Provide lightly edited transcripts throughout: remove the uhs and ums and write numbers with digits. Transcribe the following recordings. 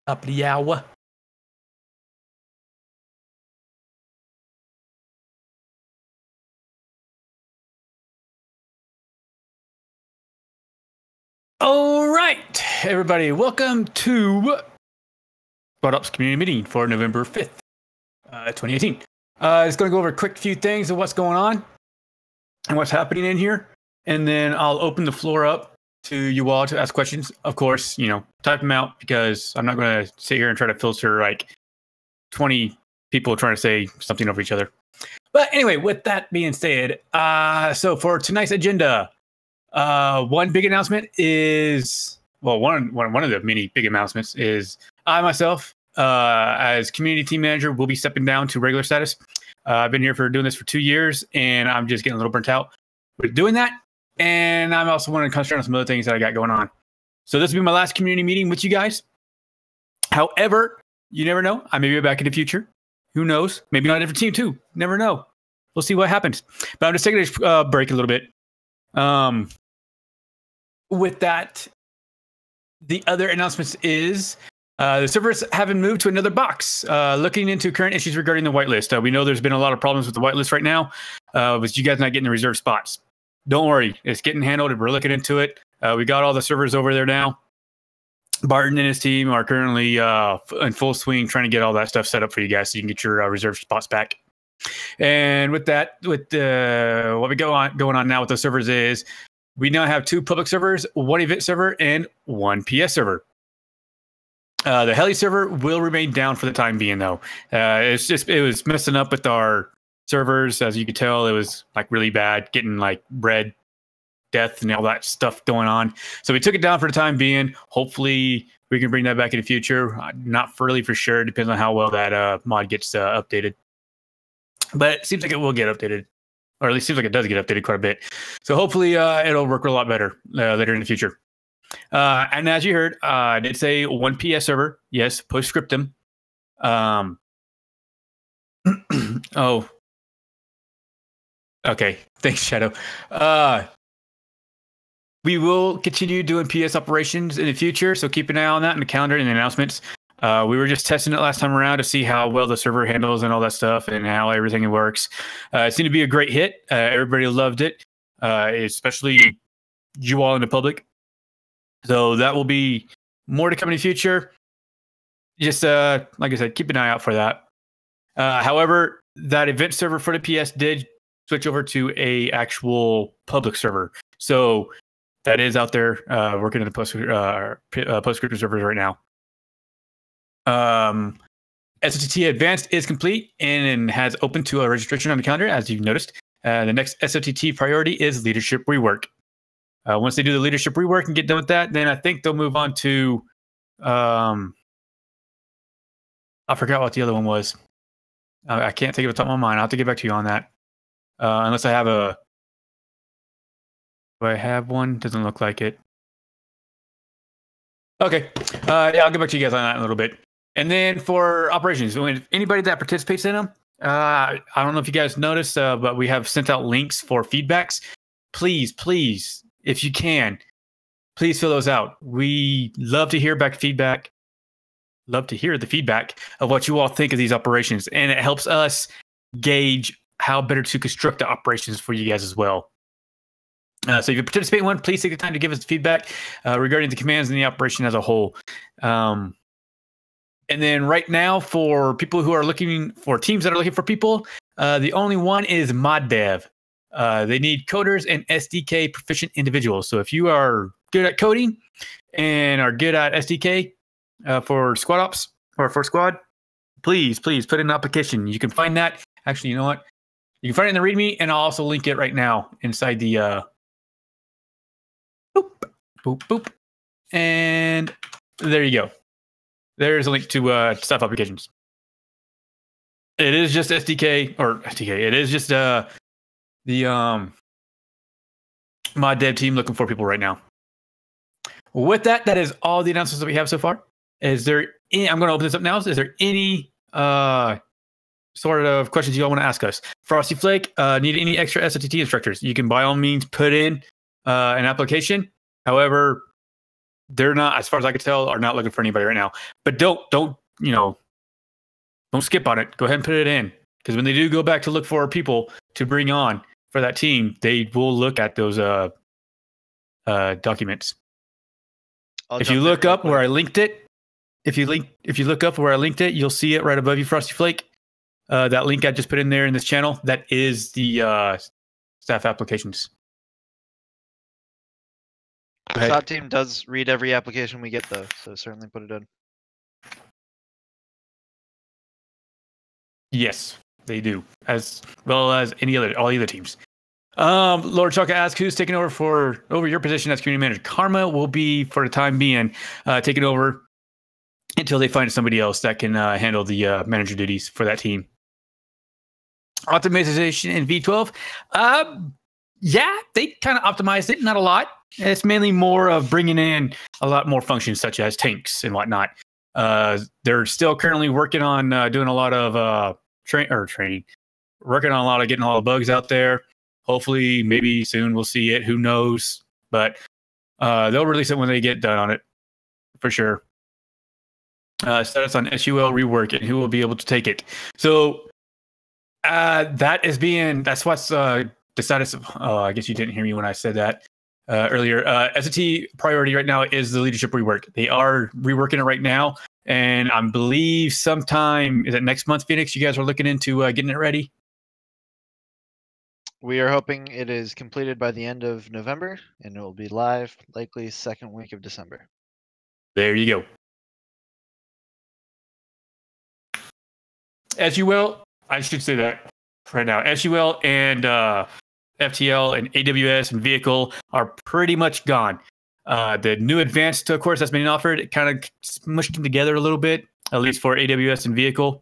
Up the hour. All right, everybody, welcome to Ops Community Meeting for November 5th, 2018. It's going to go over a quick few things of what's going on and what's happening in here, and then I'll open the floor up to you all to ask questions. Of course, type them out because I'm not going to sit here and try to filter like 20 people trying to say something over each other. But anyway, with that being said, so for tonight's agenda, one big announcement is, well, one of the many big announcements is I myself, as community team manager, will be stepping down to regular status. I've been here for doing this for 2 years, and I'm just getting a little burnt out with doing that. And I'm also wanting to concentrate on some other things that I got going on. So this will be my last community meeting with you guys. However, you never know. I may be back in the future. Who knows? Maybe on a different team too. Never know. We'll see what happens. But I'm just taking a break a little bit. With that, the other announcements is the servers haven't moved to another box. Looking into current issues regarding the whitelist. We know there's been a lot of problems with the whitelist right now, with you guys not getting the reserved spots. Don't worry, it's getting handled. We're looking into it. We got all the servers over there now. Barton and his team are currently in full swing trying to get all that stuff set up for you guys so you can get your reserved spots back. And with that, with what we going on now with the servers is we now have 2 public servers, 1 event server, and 1 PS server. The heli server will remain down for the time being, though. It was messing up with our servers, as you could tell. It was like really bad, getting like red death and all that stuff going on. So we took it down for the time being. Hopefully we can bring that back in the future. Not really for sure. Depends on how well that mod gets updated. But it seems like it will get updated, or at least seems like it does get updated quite a bit. So hopefully it'll work a lot better later in the future. And as you heard, I did say 1 PS server. Yes, post-scriptum. Oh. Okay, thanks, Shadow. We will continue doing PS operations in the future, so keep an eye on that in the calendar and the announcements. We were just testing it last time around to see how well the server handles and all that stuff and how everything works. It seemed to be a great hit. Everybody loved it, especially you all in the public. So that will be more to come in the future. Just like I said, keep an eye out for that. However, that event server for the PS did switch over to a actual public server. So that is out there working in the post-scripted servers right now. SOTT Advanced is complete and has opened to a registration on the calendar, as you've noticed. The next SOTT priority is Leadership Rework. Once they do the Leadership Rework and get done with that, then I think they'll move on to... I forgot what the other one was. I can't think of it off the top of my mind. I'll have to get back to you on that. Unless I have a... Do I have one? Doesn't look like it. Okay. Yeah, I'll get back to you guys on that in a little bit. And then for operations, anybody that participates in them, I don't know if you guys noticed, but we have sent out links for feedbacks. Please, if you can, please fill those out. We love to hear back feedback. Love to hear the feedback of what you all think of these operations. And it helps us gauge how better to construct the operations for you guys as well. So if you participate in one, please take the time to give us feedback regarding the commands and the operation as a whole. And then right now, for people who are looking for teams that are looking for people, the only one is mod dev. They need coders and SDK proficient individuals. So if you are good at coding and are good at SDK for squad ops or for squad, please put in an application. You can find that. Actually, you know what? You can find it in the README, and I'll also link it right now inside the boop. And there you go. There's a link to staff applications. It is just SDK. It is just the mod dev team looking for people right now. With that, that is all the announcements that we have so far. Is there any, I'm going to open this up now. Is there any sort of questions you all want to ask us? Frosty Flake, need any extra SOTT instructors? You can by all means put in an application. However, they're not, as far as I can tell, are not looking for anybody right now. But don't skip on it. Go ahead and put it in, because when they do go back to look for people to bring on for that team, they will look at those documents. If you look up where I linked it, if you look up where I linked it, you'll see it right above you, Frosty Flake. That link I just put in there in this channel, that is the staff applications. The SWAT team does read every application we get, though, so certainly put it in. Yes, they do, as well as all the other teams. Lord Chaka asks, who's taking over your position as community manager? Karma will be, for the time being, taking over until they find somebody else that can handle the manager duties for that team. Optimization in V12. Yeah, they kind of optimized it, not a lot. It's mainly more of bringing in a lot more functions, such as tanks and whatnot. They're still currently working on doing a lot of training, working on getting a lot of bugs out there. Hopefully, maybe soon we'll see it. Who knows? But they'll release it when they get done on it, for sure. Status on SUL rework and who will be able to take it. So that's what's the status of. I guess you didn't hear me when I said that earlier. SAT priority right now is the leadership rework. They are reworking it right now, and I believe sometime, is it next month, Phoenix? You guys are looking into getting it ready. We are hoping it is completed by the end of November, and it will be live likely second week of December. There you go. SUL, I should say that right now. SUL and FTL and AWS and vehicle are pretty much gone. The new advanced course that's been offered, it kind of smushed them together a little bit, at least for AWS and vehicle.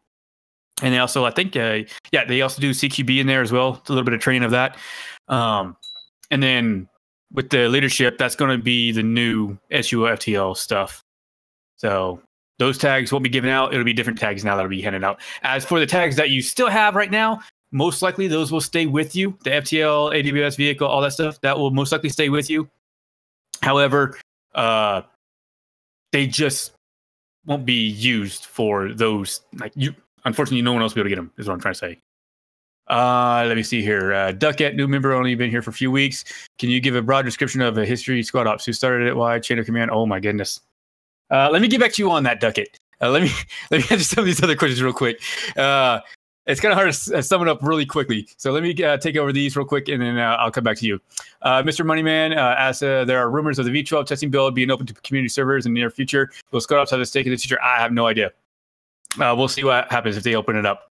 And they also, I think, they also do CQB in there as well. It's a little bit of training of that. And then with the leadership, that's going to be the new SUL FTL stuff. So those tags won't be given out. It'll be different tags now that'll be handed out. As for the tags that you still have right now, most likely those will stay with you. The FTL, AWS vehicle, all that stuff, that will most likely stay with you. However, they just won't be used for those. Unfortunately, no one else will be able to get them, is what I'm trying to say. Let me see here. Duckett, new member, only been here for a few weeks. Can you give a broad description of a history squad ops? Who started it? Why? Chain of command? Oh my goodness. Let me get back to you on that, Duckett. Let me answer some of these other questions real quick. It's kind of hard to sum it up really quickly. So let me take over these real quick, and then I'll come back to you. Mr. Moneyman asks, there are rumors of the V12 testing build being open to community servers in the near future. Will squad ops have a stake in the future? I have no idea. We'll see what happens if they open it up.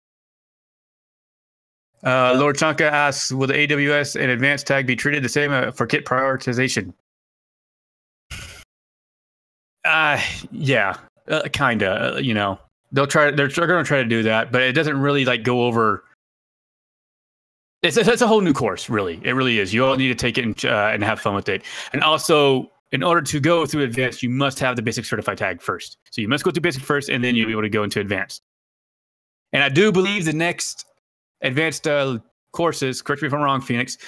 Lord Chanka asks, will the AWS and advanced tag be treated the same for kit prioritization? Yeah, kind of. They're going to try to do that, but it doesn't really go over. It's a whole new course, really. It really is. You all need to take it and have fun with it. And also, in order to go through advanced, you must have the basic certified tag first. So you must go through basic first, and then you'll be able to go into advanced. And I do believe the next advanced courses, correct me if I'm wrong, Phoenix,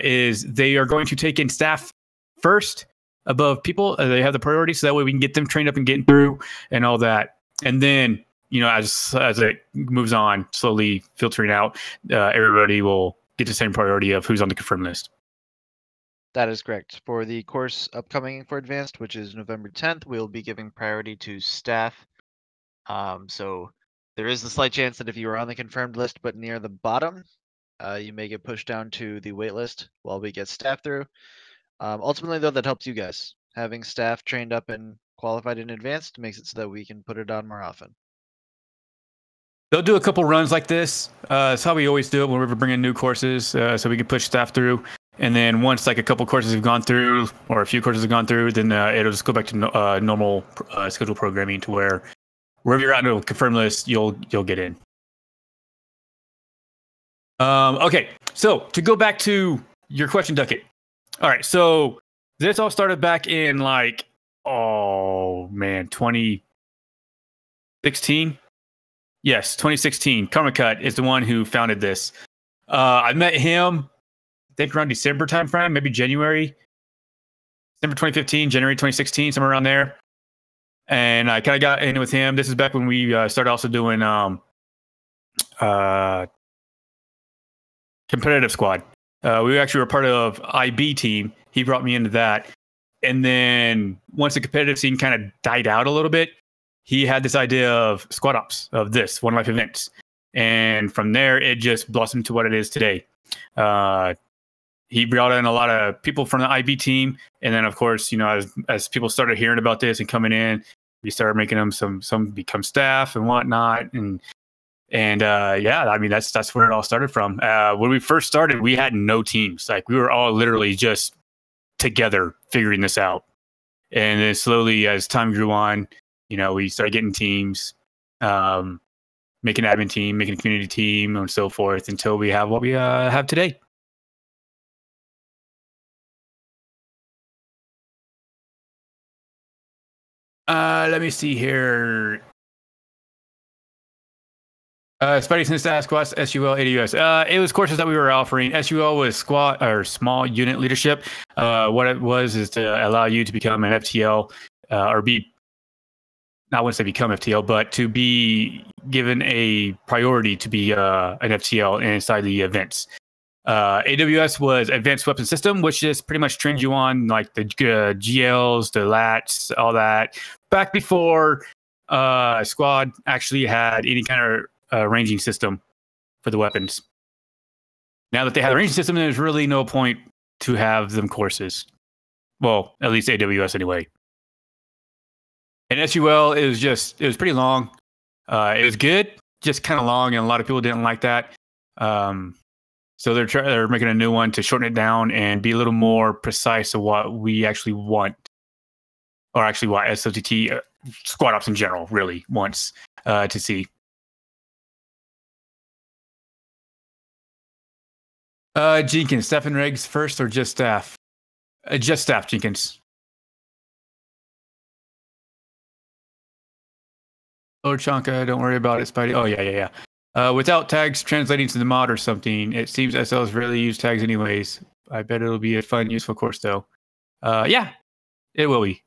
is they are going to take in staff first above people. They have the priority, so that way we can get them trained up and getting through and all that. And then, as it moves on, slowly filtering out, everybody will get the same priority of who's on the confirmed list. That is correct. For the course upcoming for advanced, which is November 10th, we'll be giving priority to staff. So there is a slight chance that if you are on the confirmed list but near the bottom, you may get pushed down to the wait list while we get staff through. Ultimately, though, that helps you guys. Having staff trained up and qualified in advanced makes it so that we can put it on more often. They'll do a couple runs like this. It's how we always do it when we're bringing new courses, so we can push staff through. And then once a couple courses have gone through, or a few courses have gone through, then it'll just go back to normal schedule programming, to where wherever you're at on the confirmed list, you'll get in. Okay, so to go back to your question, Duckett. All right, so this all started back in 2016. Yes, 2016. Karma Cut is the one who founded this. I met him, I think, around December timeframe, maybe January. December 2015, January 2016, somewhere around there. And I kind of got in with him. This is back when we started also doing competitive squad. We actually were part of IB team. He brought me into that. And then once the competitive scene kind of died out a little bit, he had this idea of squad ops, of this One Life events. And from there, it just blossomed to what it is today. He brought in a lot of people from the IB team. And then, of course, you know, as people started hearing about this and coming in, we started making them some become staff and whatnot. And yeah, I mean, that's where it all started from. When we first started, we had no teams. Like, we were all literally just together figuring this out. And then slowly, as time grew on, you know, we started getting teams, making an admin team, making a community team, and so forth, until we have what we have today. Let me see here. Spidey since asked what's SUL AWS. It was courses that we were offering. SUL was squad or small unit leadership. What it was is to allow you to become an FTL or be, not want to say become FTL, but to be given a priority to be an FTL inside the events. AWS was Advanced Weapon System, which just pretty much trains you on like the GLs, the LATs, all that. Back before Squad actually had any kind of ranging system for the weapons. Now that they have a ranging system, there's really no point to have them courses. Well, at least AWS anyway. And SUL it was pretty long. It was good, just kind of long, and a lot of people didn't like that. So they're making a new one to shorten it down and be a little more precise of what we actually want, or actually what SOTT squad ops in general really wants to see. Jenkins, staff and regs first, or just staff? Just staff, Jenkins. Oh, Chanka, don't worry about it, Spidey. Oh, yeah. Without tags translating to the mod or something, it seems SLs rarely use tags anyways. I bet it'll be a fun, useful course, though. Yeah, it will be.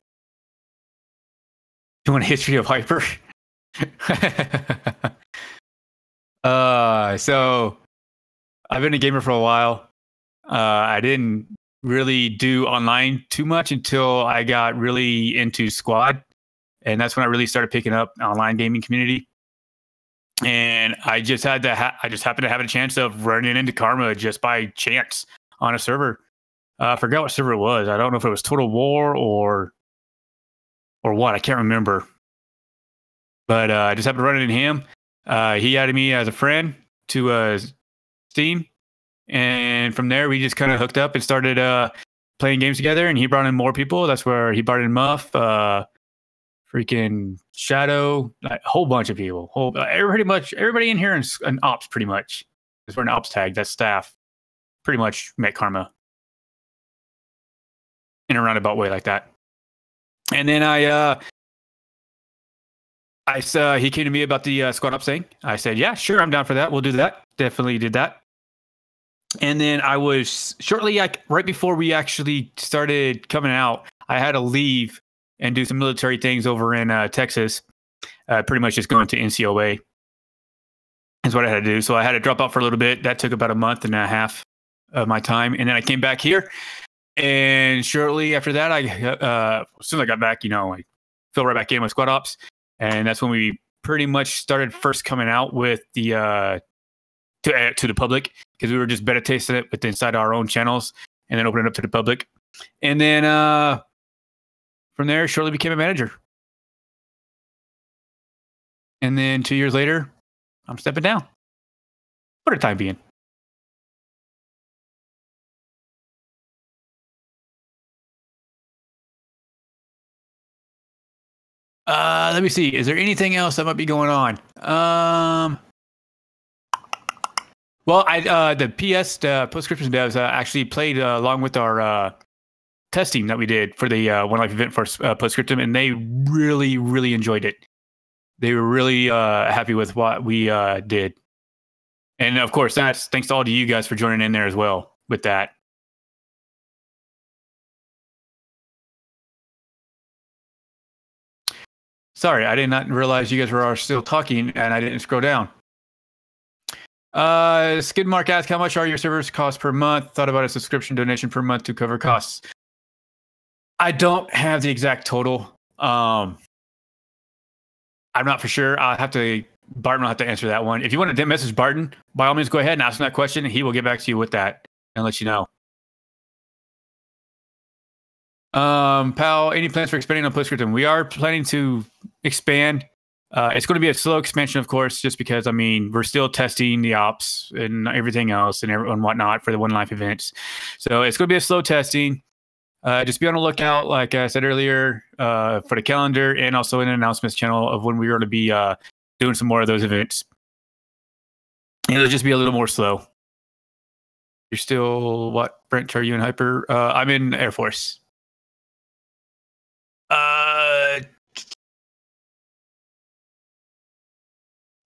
You want a history of Hyper? So I've been a gamer for a while. I didn't really do online too much until I got really into Squad. And that's when I really started picking up online gaming community. And I just had to I just happened to have a chance of running into Karma just by chance on a server. I forgot what server it was. I don't know if it was Total War or what. I can't remember. But I just happened to run into him. He added me as a friend to Steam. And from there, we just kind of hooked up and started playing games together. And he brought in more people. That's where he brought in Muff, freaking Shadow, a whole bunch of people. Everybody in here is an ops, pretty much. Because we're an ops tag. That's staff. Pretty much met Karma in a roundabout way like that. And then he came to me about the squad ops thing. I said, yeah, sure, I'm down for that. We'll do that. Definitely did that. And then I was shortly, right before we actually started coming out, I had to leave and do some military things over in Texas. Pretty much just going to NCOA is what I had to do. So I had to drop out for a little bit. That took about a month and a half of my time. And then I came back here. And shortly after that, as soon as I got back, I fell right back in with squad ops. And that's when we pretty much started first coming out with the to the public, because we were just beta testing it with inside our own channels and then opening it up to the public. And then from there, shortly became a manager. And then 2 years later, I'm stepping down for the time being. Let me see. Is there anything else that might be going on? Well, the post-scription devs actually played along with our testing that we did for the One Life event for post-scriptum, and they really, really enjoyed it. They were really happy with what we did. And of course, that's thanks to all of you guys for joining in there as well with that. Sorry, I did not realize you guys were still talking, and I didn't scroll down. Skidmark asks, how much are your servers cost per month? Thought about a subscription donation per month to cover costs. I don't have the exact total. I'm not for sure. Barton will have to answer that one. If you want to message Barton, by all means, go ahead and ask him that question, and he will get back to you with that and let you know. Pal, any plans for expanding on PostScriptum? We are planning to expand. It's going to be a slow expansion, of course, just because, I mean, we're still testing the ops and everything else and whatnot for the One Life events. So it's going to be a slow testing. Just be on the lookout, like I said earlier, for the calendar and also in an announcements channel of when we're going to be doing some more of those events. And it'll just be a little more slow. You're still, what, Brent, are you in Hyper? I'm in Air Force.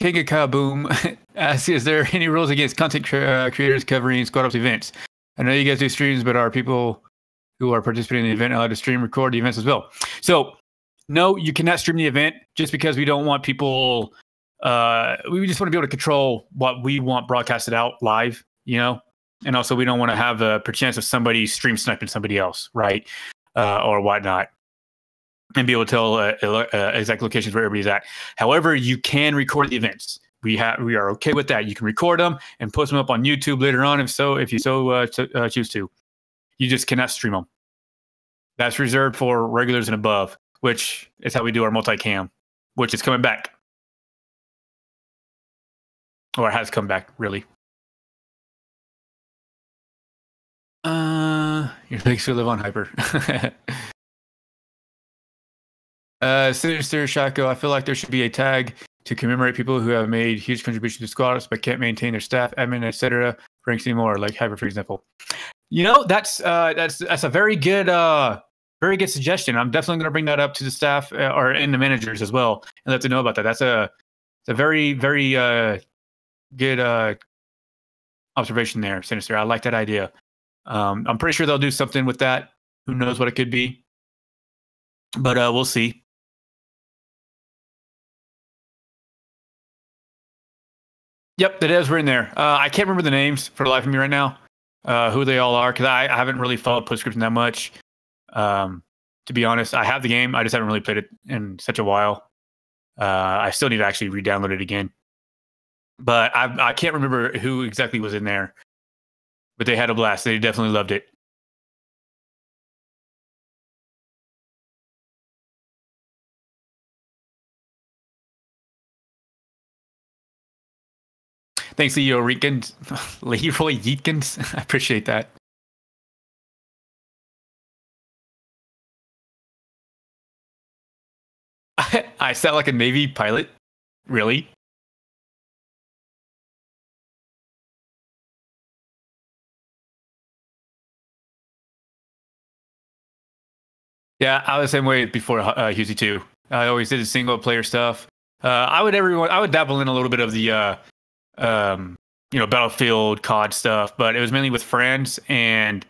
King of Kaboom asks, is there any rules against content creators covering Squad Ops events? I know you guys do streams, but are people who are participating in the event allowed to stream, record the events as well? So, no, you cannot stream the event just because we don't want people. We just want to be able to control what we want broadcasted out live, you know? And also, we don't want to have the perchance of somebody stream sniping somebody else, right? Or whatnot. And be able to tell exact locations where everybody's at. However, you can record the events. We are okay with that. You can record them and post them up on YouTube later on, if you choose to. You just cannot stream them. That's reserved for regulars and above, which is how we do our multicam, which is coming back, or has come back, really. Your legs still live on Hyper. Sinister Shaco, I feel like there should be a tag to commemorate people who have made huge contributions to squads but can't maintain their staff, admin, etc. Ranks anymore, like Hyper, for example. You know, that's a very good suggestion. I'm definitely going to bring that up to the staff or in the managers as well, and let them know about that. That's a very good observation there, Sinister. I like that idea. I'm pretty sure they'll do something with that. Who knows what it could be, but we'll see. Yep, the devs were in there. I can't remember the names for the life of me right now, who they all are, because I haven't really followed PostScriptum that much. To be honest, I have the game. I just haven't really played it in such a while. I still need to actually re-download it again. But I can't remember who exactly was in there. But they had a blast. They definitely loved it. Thanks, Leroy Yeatkins. I appreciate that. I sound like a Navy pilot? Really? Yeah, I was the same way before Husey too. I always did the single player stuff. I would dabble in a little bit of the Battlefield COD stuff, but it was mainly with friends and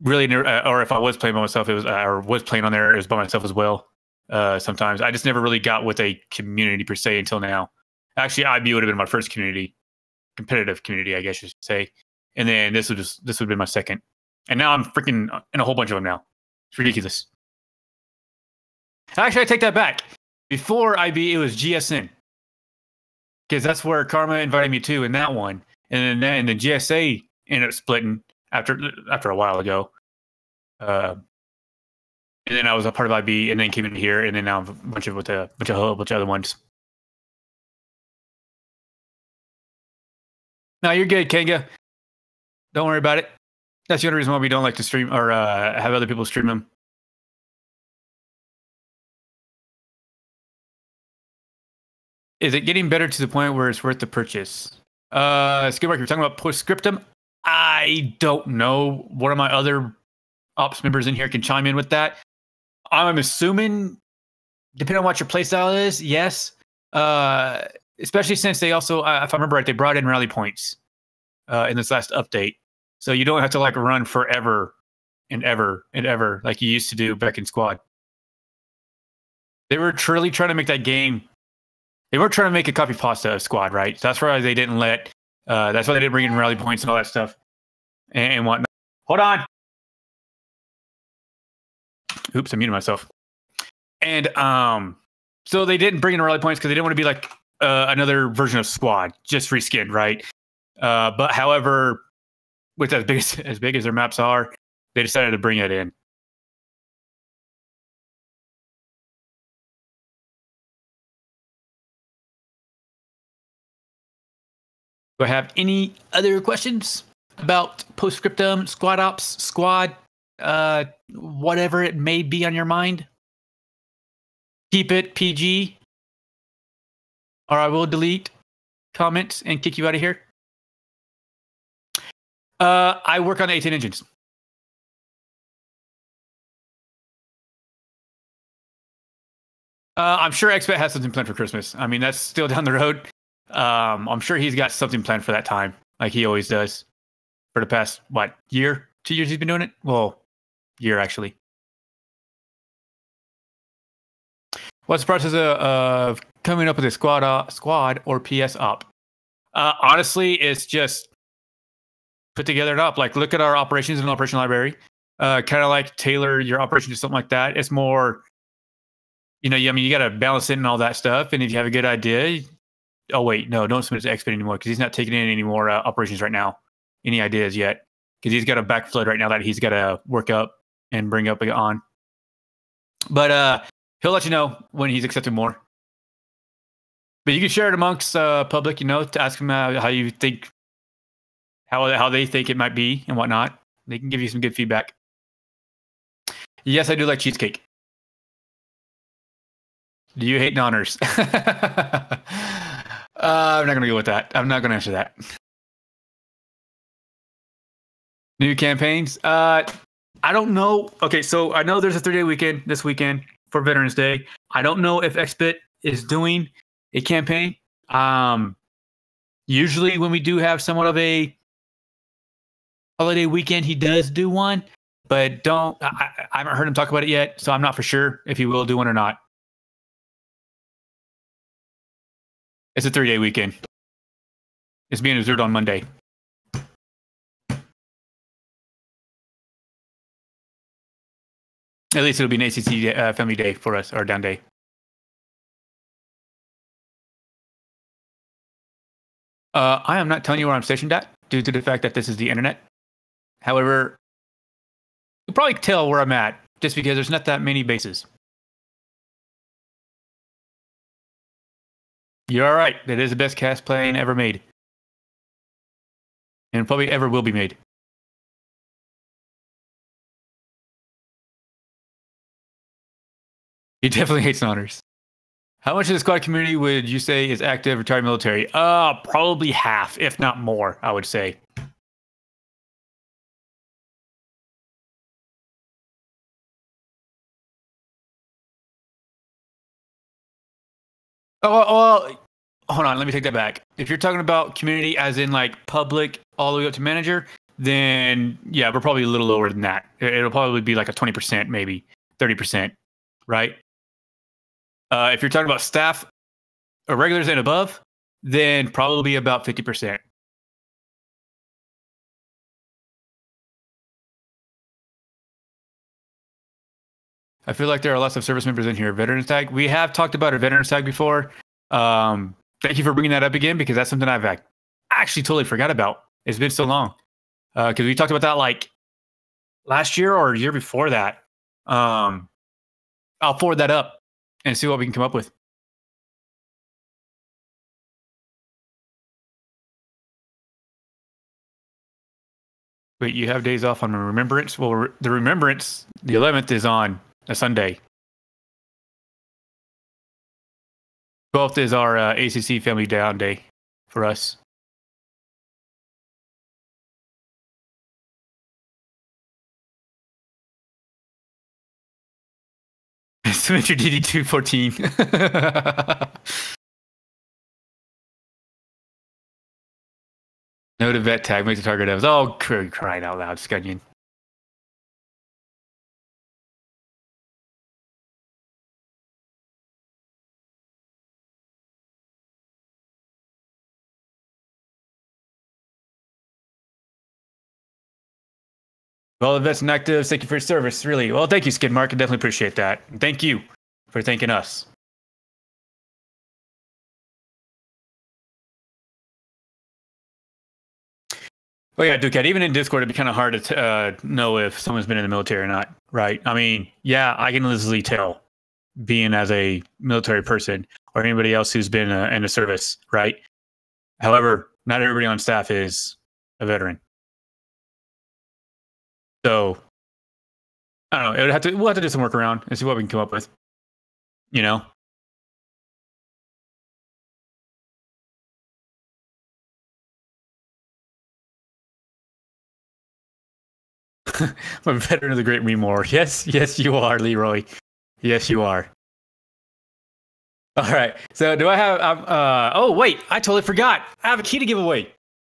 really, or if I was playing by myself, was playing on there, it was by myself as well. Sometimes I just never really got with a community per se until now. Actually, IB would have been my first competitive community, I guess you should say, and then this would have been my second, and now I'm freaking in a whole bunch of them now. It's ridiculous. Actually, I take that back. Before IB, it was GSN, because that's where Karma invited me to in that one, and then the GSA ended up splitting after a while ago. And then I was a part of IB, and then came in here, and then now I'm a bunch of other ones. No, you're good, Kanga. Don't worry about it. That's the only reason why we don't like to stream or have other people stream them. Is it getting better to the point where it's worth the purchase? Skidmark, you're talking about PostScriptum. I don't know. One of my other ops members in here can chime in with that. I'm assuming, depending on what your playstyle is, yes. Especially since they also, if I remember right, they brought in rally points in this last update. So you don't have to like run forever and ever and ever like you used to do back in Squad. They were truly trying to make that game. They were trying to make a copy pasta squad, right? So that's why they didn't let. That's why they didn't bring in rally points and all that stuff and whatnot. Hold on. Oops, I muted myself. And so they didn't bring in rally points because they didn't want to be like another version of squad, just reskinned, right? But however, with as big as their maps are, they decided to bring it in. Do I have any other questions about Postscriptum, Squad Ops, Squad, whatever it may be on your mind? Keep it PG, or I will delete comments and kick you out of here. I work on 18 engines. I'm sure Expert has something planned for Christmas. I mean, that's still down the road. I'm sure he's got something planned for that time, like he always does. For the past, what, year? 2 years he's been doing it? Well, year, actually. What's the process of coming up with a squad or PS op? Honestly, it's just put together an op. Like, look at our operations and operation library. Kind of like tailor your operation to something like that. It's more, I mean, you got to balance it and all that stuff. And if you have a good idea, oh wait, no, don't submit it to Expert anymore because he's not taking in any more operations right now. Any ideas yet? Because he's got a backflood right now that he's got to work up and bring up on. But he'll let you know when he's accepting more. But you can share it amongst public, to ask them how you think, how they think it might be and whatnot. They can give you some good feedback. Yes, I do like cheesecake. Do you hate nonners? I'm not going to go with that. I'm not going to answer that. New campaigns? I don't know. Okay, so I know there's a 3-day weekend this weekend for Veterans Day. I don't know if XBit is doing a campaign. Usually when we do have somewhat of a holiday weekend, he does do one, but I haven't heard him talk about it yet, so I'm not for sure if he will do one or not. It's a 3-day weekend. It's being observed on Monday. At least it'll be an ACC family day for us, or down day. I am not telling you where I'm stationed at due to the fact that this is the internet. However, you'll probably tell where I'm at just because there's not that many bases. You're all right. That is the best cast plane ever made. And probably ever will be made. He definitely hates honors. How much of the squad community would you say is active retired military? Probably half, if not more, I would say. Oh, well, hold on. Let me take that back. If you're talking about community as in like public all the way up to manager, then yeah, we're probably a little lower than that. It'll probably be like a 20%, maybe 30%, right? If you're talking about staff or regulars and above, then probably about 50%. I feel like there are lots of service members in here. Veterans tag. We have talked about a veterans tag before. Thank you for bringing that up again because that's something I've actually totally forgot about. It's been so long because we talked about that like last year or year before that. I'll forward that up and see what we can come up with. Wait, you have days off on Remembrance? Well, the Remembrance, the 11th is on a Sunday. 12th is our ACC family down day for us. Symmetry DD214. No to vet tag, make the target devs. Oh, crying out loud, Scunion. Well, Invest in Active, thank you for your service. Really. Well, thank you, Skid Mark. I definitely appreciate that. And thank you for thanking us. Oh yeah, Ducat. Even in Discord, it'd be kind of hard to know if someone's been in the military or not, right? I mean, yeah, I can easily tell, being as a military person or anybody else who's been in the service, right? However, not everybody on staff is a veteran, so I don't know. We'll have to do some work around and see what we can come up with. You know, I'm a veteran of the Great Meme War. Yes, yes, you are, Leroy. Yes, you are. All right. So do I have? Oh wait, I totally forgot. I have a key to give away.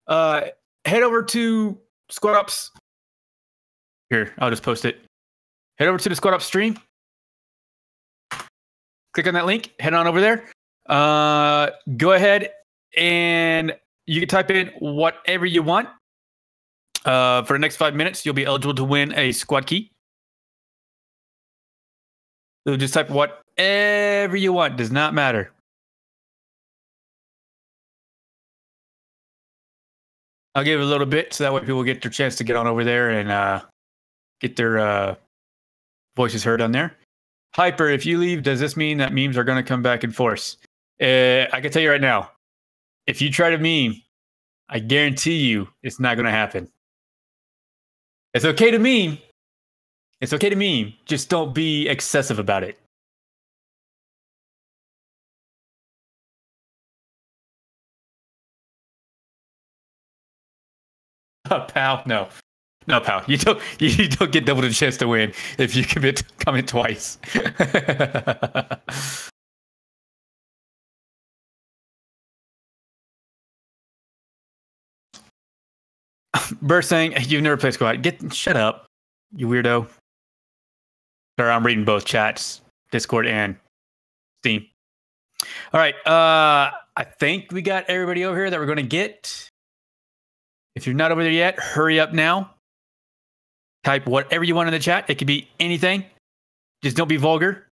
Head over to Squad Ops. Here, I'll just post it. Head over to the Squad Ops stream. Click on that link. Head on over there. Go ahead and you can type in whatever you want. For the next 5 minutes, you'll be eligible to win a squad key. So just type whatever you want. Does not matter. I'll give it a little bit so that way people get their chance to get on over there and get their voices heard on there. Hyper, if you leave, does this mean that memes are going to come back in force? I can tell you right now, if you try to meme, I guarantee you it's not going to happen. It's okay to meme. It's okay to meme. Just don't be excessive about it. Pal, no. No, pal. You don't get double the chance to win if you comment twice. Burst saying you've never played squad. Shut up, you weirdo. Sorry, I'm reading both chats, Discord and Steam. All right. I think we got everybody over here that we're going to get. If you're not over there yet, hurry up now. Type whatever you want in the chat. It could be anything. Just don't be vulgar.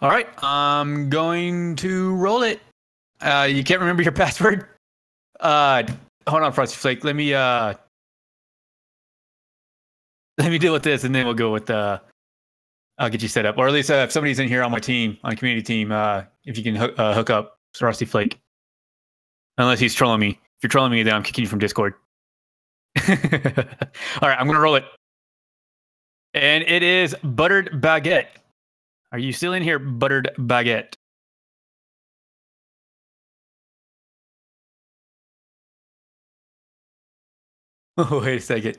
All right. I'm going to roll it. You can't remember your password? Hold on, Frosty Flake. Let me deal with this, and then we'll go with I'll get you set up, or at least if somebody's in here on my team, on community team, if you can hook up Frosty Flake. Unless he's trolling me. If you're trolling me, then I'm kicking you from Discord. All right, I'm gonna roll it, and it is Buttered Baguette. Are you still in here, Buttered Baguette? Oh, wait a second.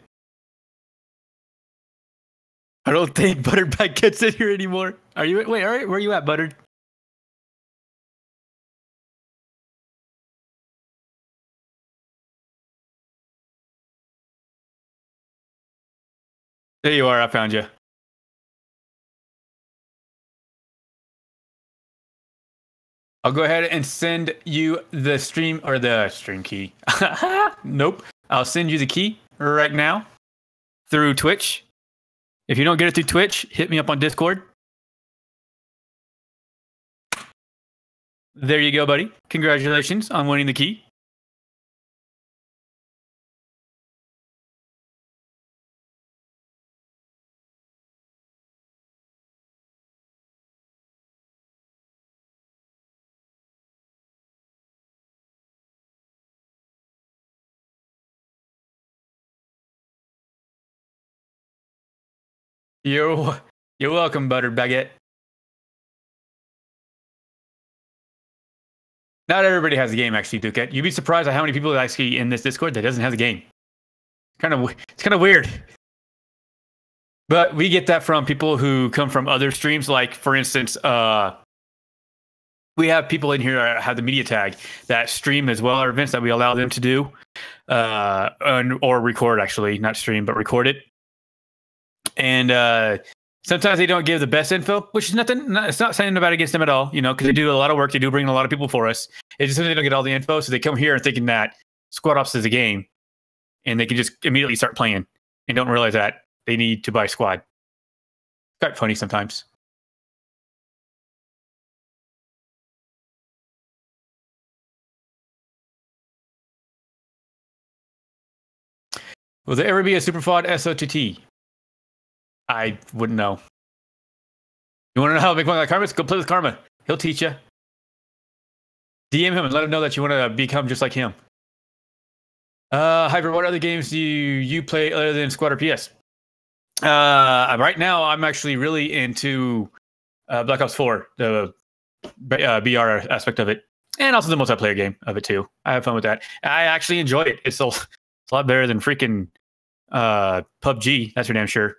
I don't think Buttered Baguette's in here anymore. Are you? Wait, all right. Where are you at, Buttered? There you are. I found you. I'll go ahead and send you the stream key. Nope. I'll send you the key right now through Twitch. If you don't get it through Twitch, hit me up on Discord. There you go, buddy. Congratulations on winning the key. You're welcome, Buttered Baguette. Not everybody has a game, actually, Duquette. You'd be surprised at how many people actually in this Discord that doesn't have a game. It's kind of weird. But we get that from people who come from other streams. Like, for instance, we have people in here that have the media tag that stream as well our events that we allow them to do, or record, actually, not stream, but record it. And Sometimes they don't give the best info, which is nothing. It's not saying about against them at all, because they do a lot of work. They do bring a lot of people for us. It's just that they don't get all the info, so they come here and thinking that Squad Ops is a game, and they can just immediately start playing and don't realize that they need to buy Squad. Quite funny sometimes. Will there ever be a Superfod SOTT? I wouldn't know. You want to know how to make money like Karma? Go play with Karma. He'll teach you. DM him and let him know that you want to become just like him. Hyper, what other games do you play other than Squad or PS? Right now, I'm actually really into Black Ops 4, the BR aspect of it, and also the multiplayer game of it too. I have fun with that. I actually enjoy it. It's a lot better than freaking PUBG. That's for damn sure.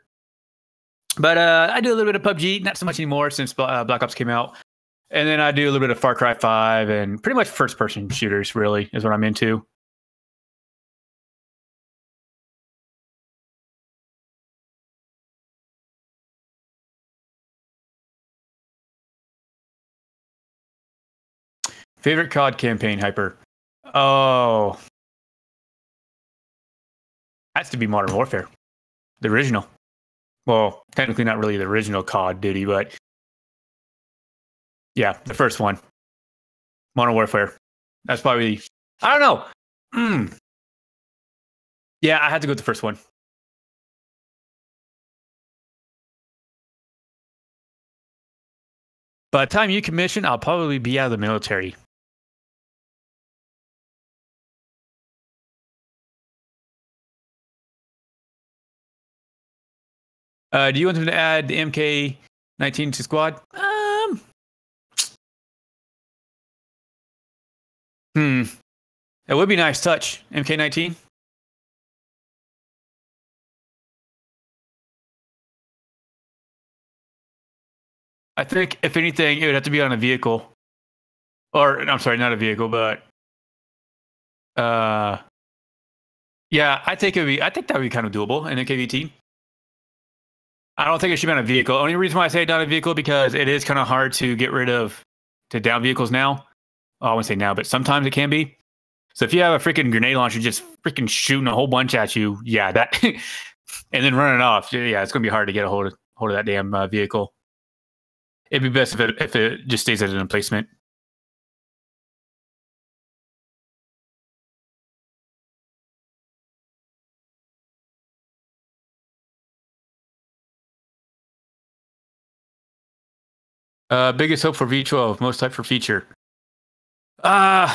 But I do a little bit of PUBG, not so much anymore since Black Ops came out. And then I do a little bit of Far Cry 5 and pretty much first-person shooters, really, is what I'm into. Favorite COD campaign, Hyper? Oh. Has to be Modern Warfare. The original. Well, technically not really the original COD Duty, but yeah, the first one. Modern Warfare. That's probably, I don't know. Yeah, I had to go with the first one. By the time you commission, I'll probably be out of the military. Do you want them to add the MK19 to Squad? It would be nice touch, MK19. I think, if anything, it would have to be on a vehicle. Or, I'm sorry, not a vehicle, but yeah, I think that would be kind of doable in MK18. I don't think it should be on a vehicle. Only reason why I say not a vehicle because it is kind of hard to get rid of to down vehicles now. Oh, I wouldn't say now, but sometimes it can be. So if you have a freaking grenade launcher just freaking shooting a whole bunch at you, yeah, that, and then running off, yeah, it's gonna be hard to get a hold of that damn vehicle. It'd be best if it just stays at an emplacement. Biggest hope for V12, most hype for feature. Well,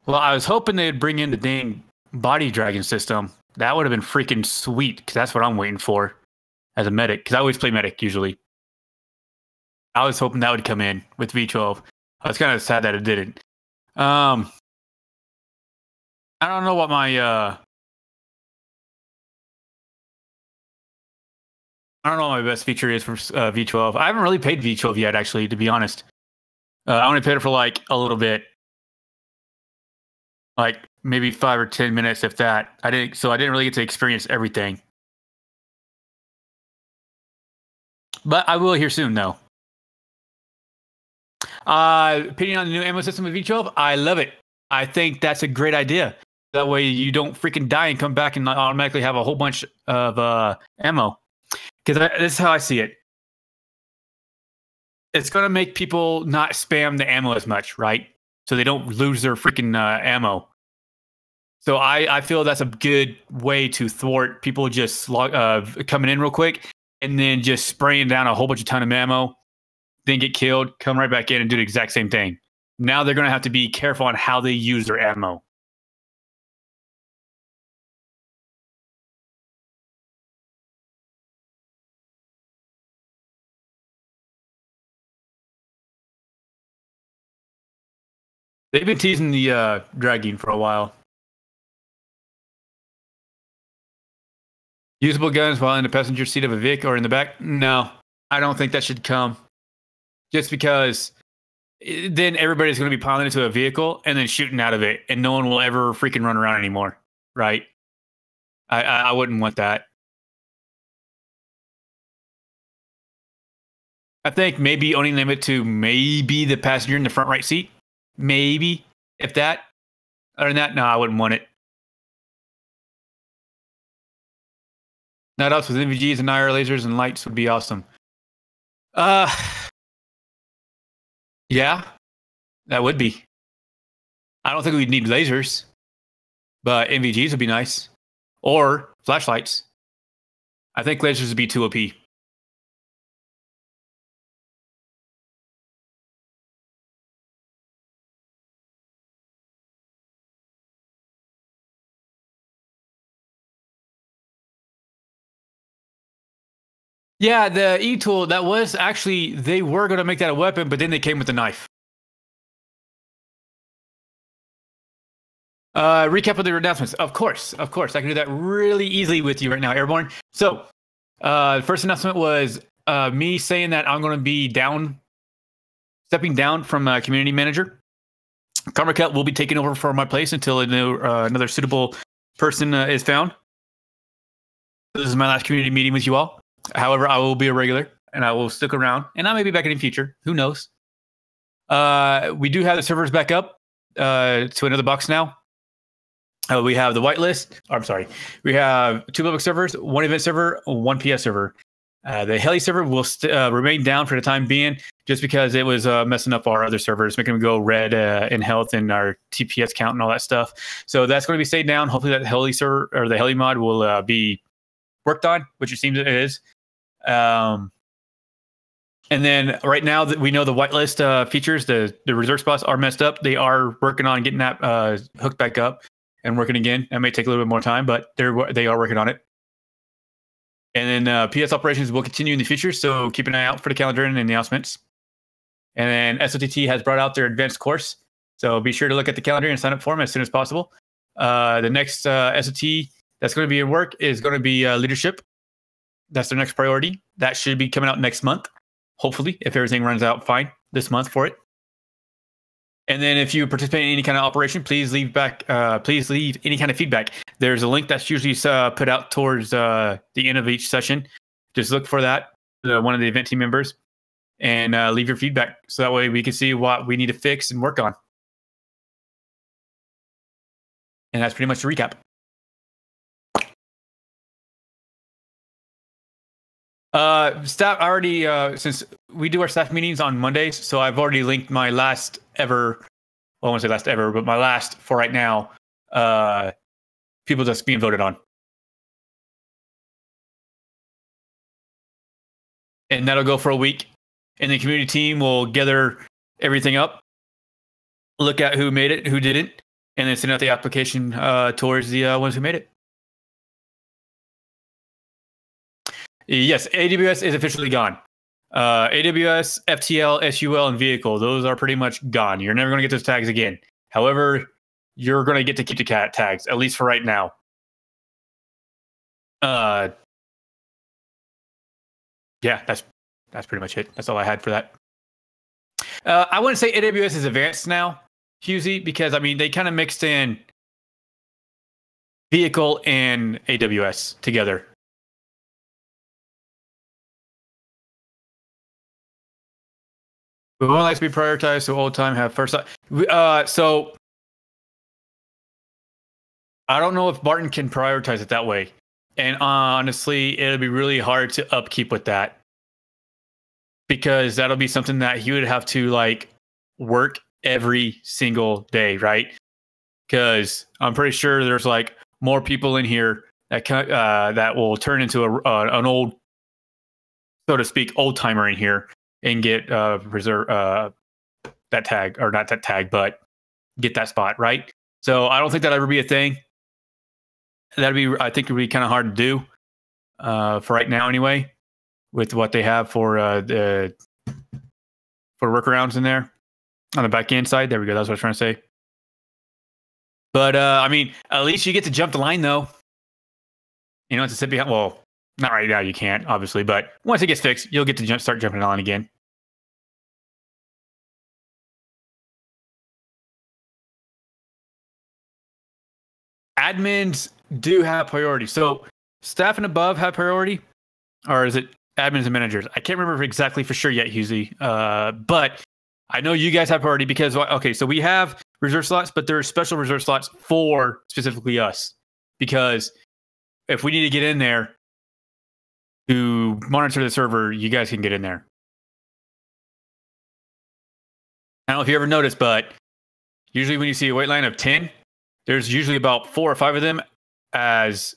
I was hoping they'd bring in the dang body dragon system. That would have been freaking sweet, because that's what I'm waiting for as a medic, because I always play medic usually. I was hoping that would come in with V12. I was kind of sad that it didn't. I don't know what my I don't know what my best feature is for V12. I haven't really paid V12 yet, actually, to be honest. I only paid it for like a little bit, like maybe 5 or 10 minutes, if that. I didn't really get to experience everything. But I will here soon, though. Opinion on the new ammo system with V12? I love it. I think that's a great idea. That way you don't freaking die and come back and automatically have a whole bunch of ammo. Because this is how I see it. It's going to make people not spam the ammo as much, right? So they don't lose their freaking ammo. So I feel that's a good way to thwart people just coming in real quick and then just spraying down a whole bunch of ton of ammo, then get killed, come right back in and do the exact same thing. Now they're going to have to be careful on how they use their ammo. They've been teasing the dragging for a while. Usable guns while in the passenger seat of a Vic or in the back? No, I don't think that should come. Just because then everybody's going to be piling into a vehicle and then shooting out of it, and no one will ever freaking run around anymore, right? I wouldn't want that. I think maybe only limit to maybe the passenger in the front right seat. Maybe, if that. Other than that, no, I wouldn't want it. Not us with NVGs and IR lasers and lights would be awesome. Uh, yeah, that would be. I don't think we'd need lasers, but NVGs would be nice. Or flashlights. I think lasers would be too OP. Yeah, the E-tool, that was actually, they were going to make that a weapon, but then they came with the knife. Recap of the announcements. Of course. I can do that really easily with you right now, Airborne. So, the first announcement was me saying that I'm going to be stepping down from community manager. Karma Cut will be taking over for my place until another suitable person is found. This is my last community meeting with you all. However, I will be a regular and I will stick around, and I may be back in the future. Who knows? We do have the servers back up to another box now. We have the whitelist. I'm sorry. We have 2 public servers, 1 event server, 1 PS server. The heli server will remain down for the time being, just because it was messing up our other servers, making them go red in health and our TPS count and all that stuff. So that's going to be stayed down. Hopefully that heli server or the heli mod will be worked on, which it seems it is. And then right now that we know the whitelist features, the reserve spots are messed up. They are working on getting that hooked back up and working again. That may take a little bit more time, but they are working on it. And then PS operations will continue in the future, so keep an eye out for the calendar and the announcements. And then SOTT has brought out their advanced course, so be sure to look at the calendar and sign up for them as soon as possible. The next SOT that's going to be in work is going to be leadership. That's their next priority. That should be coming out next month, hopefully, if everything runs out fine this month for it. And then if you participate in any kind of operation, please leave any kind of feedback. There's a link that's usually put out towards the end of each session. Just look for that, one of the event team members, and leave your feedback. So that way we can see what we need to fix and work on. And that's pretty much the recap. Staff already, since we do our staff meetings on Mondays, so I've already linked my last ever, well, I won't say last ever, but my last for right now, people just being voted on. And that'll go for a week. And the community team will gather everything up, look at who made it, who didn't, and then send out the application towards the ones who made it. Yes, AWS is officially gone. AWS, FTL, SUL, and vehicle, those are pretty much gone. You're never going to get those tags again. However, you're going to get to keep the cat tags, at least for right now. Yeah, that's pretty much it. That's all I had for that. I wouldn't say AWS is advanced now, Husey, because I mean they kind of mixed in vehicle and AWS together. We would like to be prioritized, so old time have first. So I don't know if Barton can prioritize it that way, and honestly, it'll be really hard to upkeep with that, because that'll be something that he would have to like work every single day, right? Because I'm pretty sure there's like more people in here that will turn into an old, so to speak, old timer in here and get reserve that tag, or not that tag, but get that spot, right? So I don't think that'll ever be a thing. I think it'd be kind of hard to do for right now anyway, with what they have for workarounds in there on the back end side. There we go. That's what I was trying to say. But I mean, at least you get to jump the line, though. You know, to sit behind. Well, not right now. You can't, obviously, but once it gets fixed, you'll get to start jumping the line again. Admins do have priority. So staff and above have priority, or is it admins and managers. I can't remember exactly for sure yet, Husey. But I know you guys have priority because, okay, so we have reserve slots, but there are special reserve slots for specifically us. Because if we need to get in there to monitor the server, you guys can get in there. I don't know if you ever noticed, but usually when you see a wait line of 10, there's usually about 4 or 5 of them. As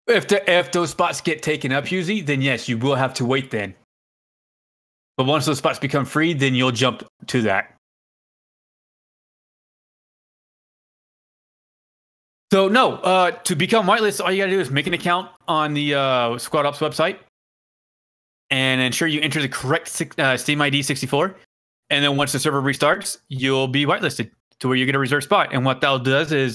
if those spots get taken up, Husey, then yes, you will have to wait then. But once those spots become free, then you'll jump to that. So no, to become whitelist, all you gotta do is make an account on the Squad Ops website and ensure you enter the correct Steam ID 64. And then once the server restarts, you'll be whitelisted to where you get a reserved spot. And what that does is,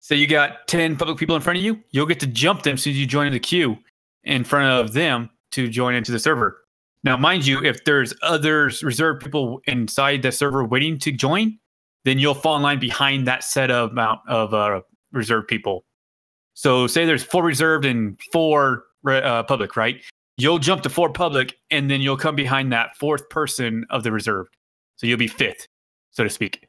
say you got 10 public people in front of you, you'll get to jump them as soon as you join the queue in front of them to join into the server. Now, mind you, if there's other reserved people inside the server waiting to join, then you'll fall in line behind that set of amount of reserved people. So say there's 4 reserved and 4 public, right? You'll jump to 4 public, and then you'll come behind that 4th person of the reserved. So you'll be 5th, so to speak.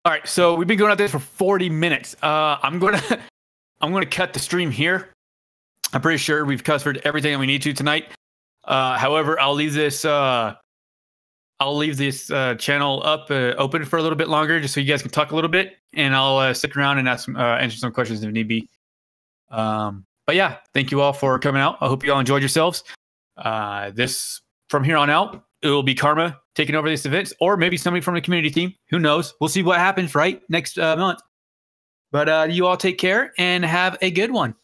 All right, so we've been going at this for 40 minutes. I'm gonna cut the stream here. I'm pretty sure we've covered everything that we need to tonight. However, I'll leave this channel up open for a little bit longer, just so you guys can talk a little bit, and I'll stick around and answer some questions if need be. But yeah, thank you all for coming out. I hope you all enjoyed yourselves. This from here on out, it will be Karma taking over this event, or maybe somebody from the community team. Who knows? We'll see what happens, right? Next month. But you all take care and have a good one.